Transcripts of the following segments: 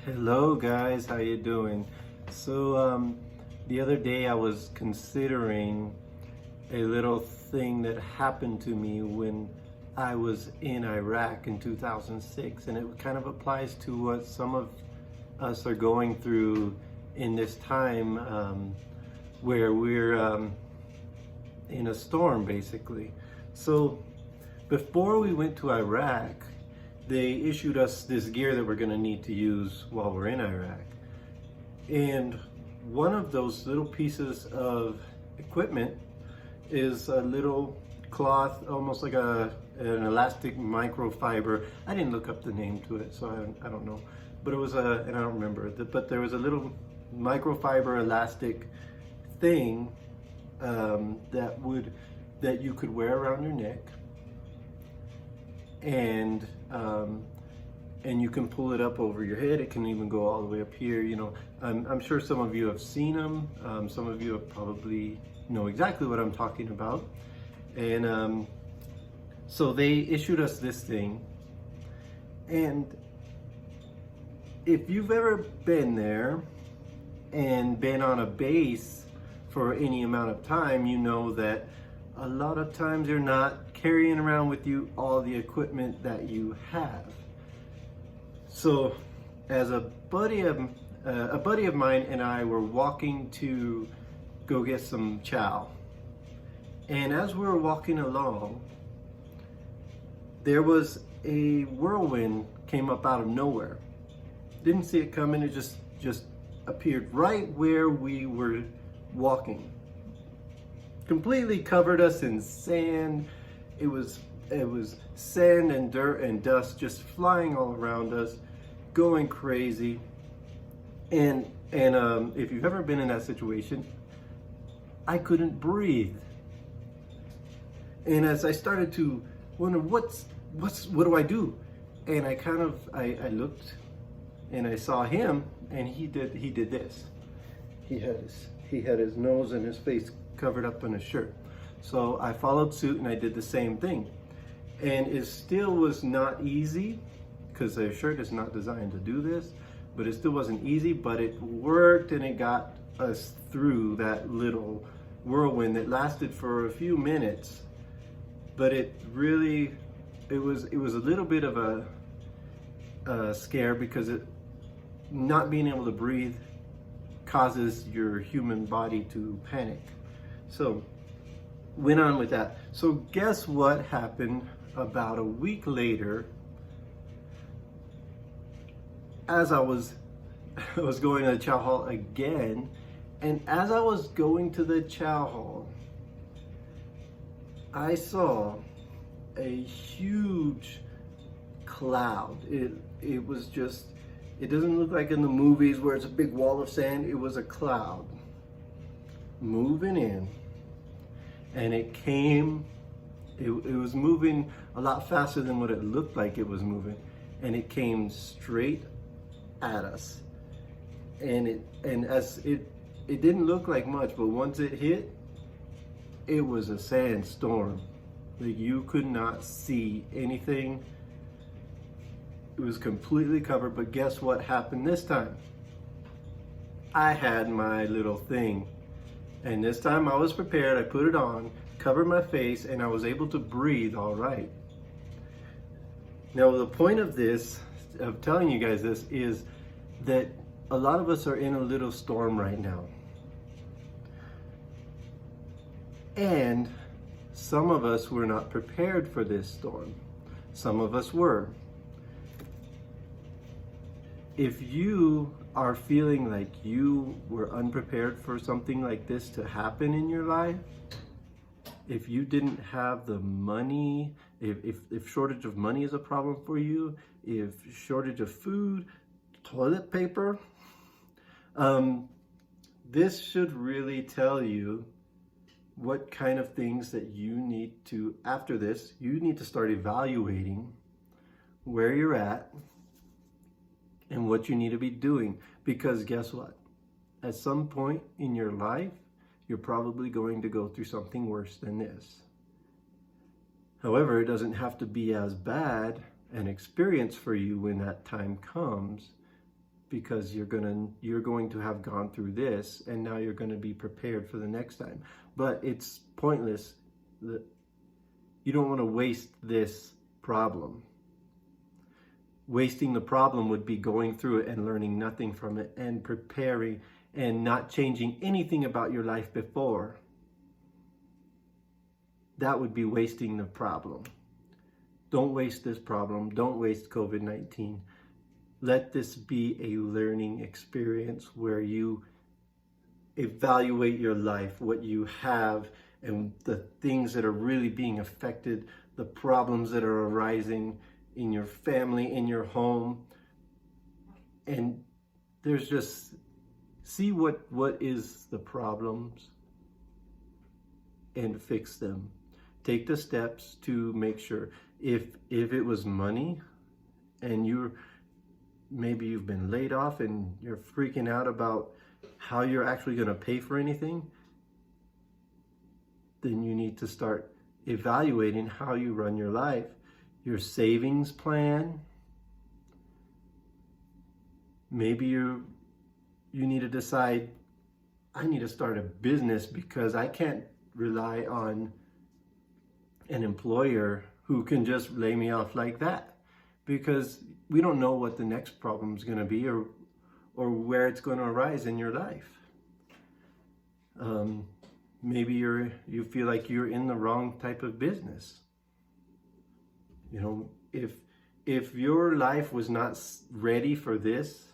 Hello guys, how you doing? So the other day I was considering a little thing that happened to me when I was in Iraq in 2006, and it kind of applies to what some of us are going through in this time, where we're in a storm basically. So before we went to Iraq, they issued us this gear that we're going to need to use while we're in Iraq. And one of those little pieces of equipment is a little cloth, almost like an elastic microfiber. I didn't look up the name to it, so I don't know. But it was and I don't remember, but there was a little microfiber elastic thing that you could wear around your neck. And you can pull it up over your head. It can even go all the way up here. You know, I'm sure some of you have seen them. Some of you have probably know exactly what I'm talking about. And so they issued us this thing. And if you've ever been there and been on a base for any amount of time, you know that a lot of times you're not carrying around with you all the equipment that you have. So as a buddy of mine and I were walking to go get some chow, and as we were walking along, there was a whirlwind came up out of nowhere. Didn't see it coming. It just appeared right where we were walking. Completely covered us in sand. It was sand and dirt and dust just flying all around us, going crazy. And if you've ever been in that situation, I couldn't breathe. And as I started to wonder, what do I do? And I looked and I saw him, and he did this. He had his nose and his face covered up in his shirt. So I followed suit and I did the same thing. And it still was not easy, because their shirt is not designed to do this, but it still wasn't easy, but it worked, and it got us through that little whirlwind that lasted for a few minutes. But it was a little bit of a scare, because not being able to breathe causes your human body to panic. So went on with that. So guess what happened about a week later, as I was going to the chow hall again. And as I was going to the chow hall, I saw a huge cloud. It was just, it doesn't look like in the movies where it's a big wall of sand. It was a cloud moving in. And it was moving a lot faster than what it looked like it was moving. And it came straight at us. And it didn't look like much, but once it hit, it was a sandstorm. Like, you could not see anything. It was completely covered, but guess what happened this time? I had my little thing. And this time I was prepared. I put it on, covered my face, and I was able to breathe all right. Now, the point of this, of telling you guys this, is that a lot of us are in a little storm right now. And some of us were not prepared for this storm. Some of us were. If you are feeling like you were unprepared for something like this to happen in your life, if you didn't have the money, if shortage of money is a problem for you, if shortage of food, toilet paper, this should really tell you what kind of things that you need to, after this, you need to start evaluating where you're at and what you need to be doing. Because guess what? At some point in your life, you're probably going to go through something worse than this. However, it doesn't have to be as bad an experience for you when that time comes, because you're going to have gone through this, and now you're going to be prepared for the next time. But it's pointless. You don't want to waste this problem. Wasting the problem would be going through it and learning nothing from it and preparing and not changing anything about your life before. That would be wasting the problem. Don't waste this problem. Don't waste COVID-19. Let this be a learning experience where you evaluate your life, what you have, and the things that are really being affected, the problems that are arising in your family, in your home. And there's just, see what is the problems and fix them. Take the steps to make sure. If it was money and maybe you've been laid off and you're freaking out about how you're actually going to pay for anything, then you need to start evaluating how you run your life, your savings plan. Maybe you need to decide, I need to start a business because I can't rely on an employer who can just lay me off like that, because we don't know what the next problem is going to be or where it's going to arise in your life. Maybe you feel like you're in the wrong type of business. You know, if your life was not ready for this,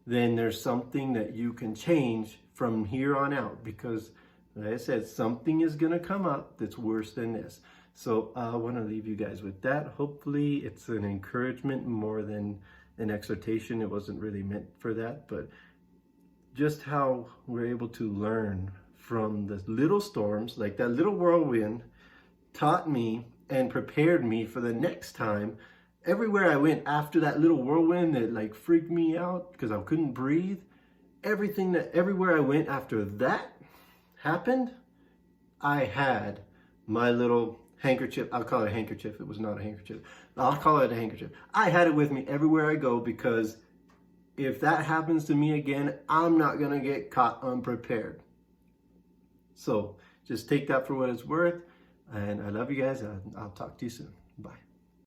then there's something that you can change from here on out, because like I said, something is going to come up that's worse than this. So I want to leave you guys with that. Hopefully it's an encouragement more than an exhortation. It wasn't really meant for that, but just how we're able to learn from the little storms, like that little whirlwind taught me and prepared me for the next time. Everywhere I went after that little whirlwind that like freaked me out because I couldn't breathe, everywhere I went after that happened, I had my little handkerchief. I'll call it a handkerchief. It was not a handkerchief. I'll call it a handkerchief. I had it with me everywhere I go, because if that happens to me again, I'm not going to get caught unprepared. So just take that for what it's worth. And I love you guys. I'll talk to you soon. Bye.